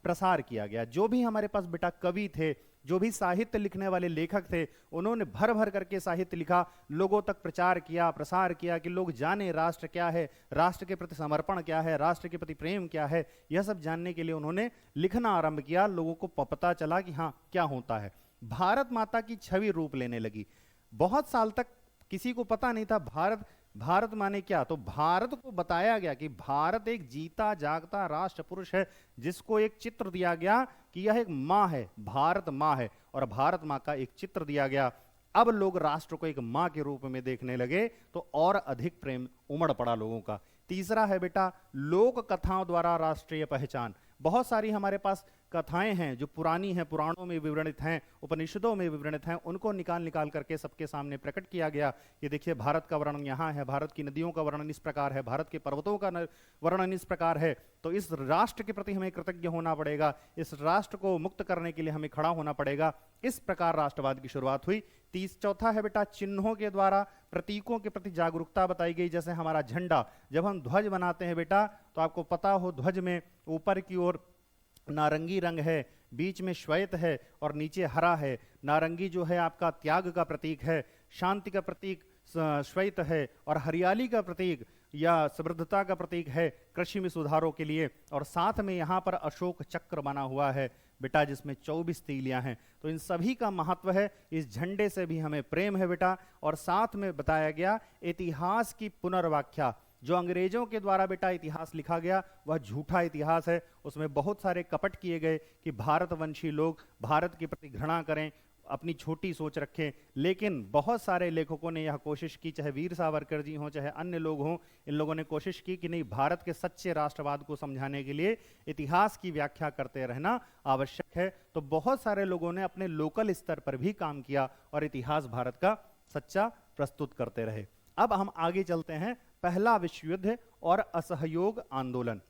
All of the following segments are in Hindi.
प्रसार किया गया। जो भी हमारे पास बेटा कवि थे, जो भी साहित्य लिखने वाले लेखक थे, उन्होंने भर भर करके साहित्य लिखा, लोगों तक प्रचार किया, प्रसार किया कि लोग जाने राष्ट्र क्या है, राष्ट्र के प्रति समर्पण क्या है, राष्ट्र के प्रति प्रेम क्या है। यह सब जानने के लिए उन्होंने लिखना आरंभ किया। लोगों को पता चला कि हाँ क्या होता है। भारत माता की छवि रूप लेने लगी। बहुत साल तक किसी को पता नहीं था भारत, भारत माने क्या। तो भारत को बताया गया कि भारत एक जीता जागता राष्ट्र पुरुष है, जिसको एक चित्र दिया गया कि यह एक माँ है, भारत माँ है, और भारत माँ का एक चित्र दिया गया। अब लोग राष्ट्र को एक माँ के रूप में देखने लगे, तो और अधिक प्रेम उमड़ पड़ा लोगों का। तीसरा है बेटा लोक कथाओं द्वारा राष्ट्रीय पहचान। बहुत सारी हमारे पास कथाएं हैं जो पुरानी हैं, पुराणों में विवरणित हैं, उपनिषदों में विवरणित हैं, उनको निकाल निकाल करके सबके सामने प्रकट किया गया कि देखिए भारत का वर्णन यहाँ है, भारत की नदियों का वर्णन इस प्रकार है, भारत के पर्वतों का वर्णन इस प्रकार है। तो इस राष्ट्र के प्रति हमें कृतज्ञ होना पड़ेगा, इस राष्ट्र को मुक्त करने के लिए हमें खड़ा होना पड़ेगा। इस प्रकार राष्ट्रवाद की शुरुआत हुई। चौथा है बेटा चिन्हों के द्वारा प्रतीकों के प्रति जागरूकता बताई गई। जैसे हमारा झंडा, जब हम ध्वज बनाते हैं बेटा, तो आपको पता हो ध्वज में ऊपर की ओर नारंगी रंग है, बीच में श्वेत है और नीचे हरा है। नारंगी जो है आपका त्याग का प्रतीक है, शांति का प्रतीक श्वेत है, और हरियाली का प्रतीक या समृद्धता का प्रतीक है कृषि में सुधारों के लिए। और साथ में यहाँ पर अशोक चक्र बना हुआ है बेटा, जिसमें 24 तीलियां हैं। तो इन सभी का महत्व है, इस झंडे से भी हमें प्रेम है बेटा। और साथ में बताया गया इतिहास की पुनर्व्याख्या। जो अंग्रेजों के द्वारा बेटा इतिहास लिखा गया वह झूठा इतिहास है, उसमें बहुत सारे कपट किए गए कि भारतवंशी लोग भारत के प्रति घृणा करें, अपनी छोटी सोच रखें। लेकिन बहुत सारे लेखकों ने यह कोशिश की, चाहे वीर सावरकर जी हों, चाहे अन्य लोग हों, इन लोगों ने कोशिश की कि नहीं, भारत के सच्चे राष्ट्रवाद को समझाने के लिए इतिहास की व्याख्या करते रहना आवश्यक है। तो बहुत सारे लोगों ने अपने लोकल स्तर पर भी काम किया और इतिहास भारत का सच्चा प्रस्तुत करते रहे। अब हम आगे चलते हैं, पहला विश्व युद्ध और असहयोग आंदोलन।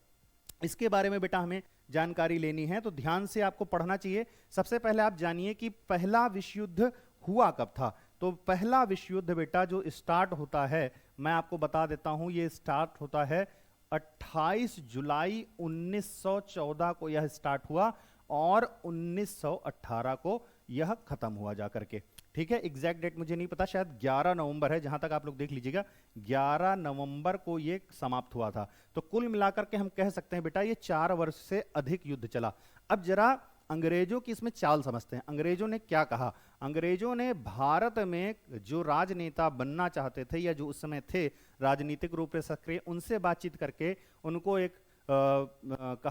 इसके बारे में बेटा हमें जानकारी लेनी है, तो ध्यान से आपको पढ़ना चाहिए। सबसे पहले आप जानिए कि पहला विश्व युद्ध हुआ कब था। तो पहला विश्व युद्ध बेटा जो स्टार्ट होता है, मैं आपको बता देता हूं, ये स्टार्ट होता है 28 जुलाई 1914 को यह स्टार्ट हुआ और 1918 को यह खत्म हुआ जाकर के। ठीक है, एग्जैक्ट डेट मुझे नहीं पता, शायद 11 नवंबर है, जहां तक आप लोग देख लीजिएगा, 11 नवंबर को यह समाप्त हुआ था। तो कुल मिलाकर के हम कह सकते हैं बेटा ये 4 वर्ष से अधिक युद्ध चला। अब जरा अंग्रेजों की इसमें चाल समझते हैं। अंग्रेजों ने क्या कहा? अंग्रेजों ने भारत में जो राजनेता बनना चाहते थे या जो उस समय थे राजनीतिक रूप से सक्रिय, उनसे बातचीत करके उनको एक कहा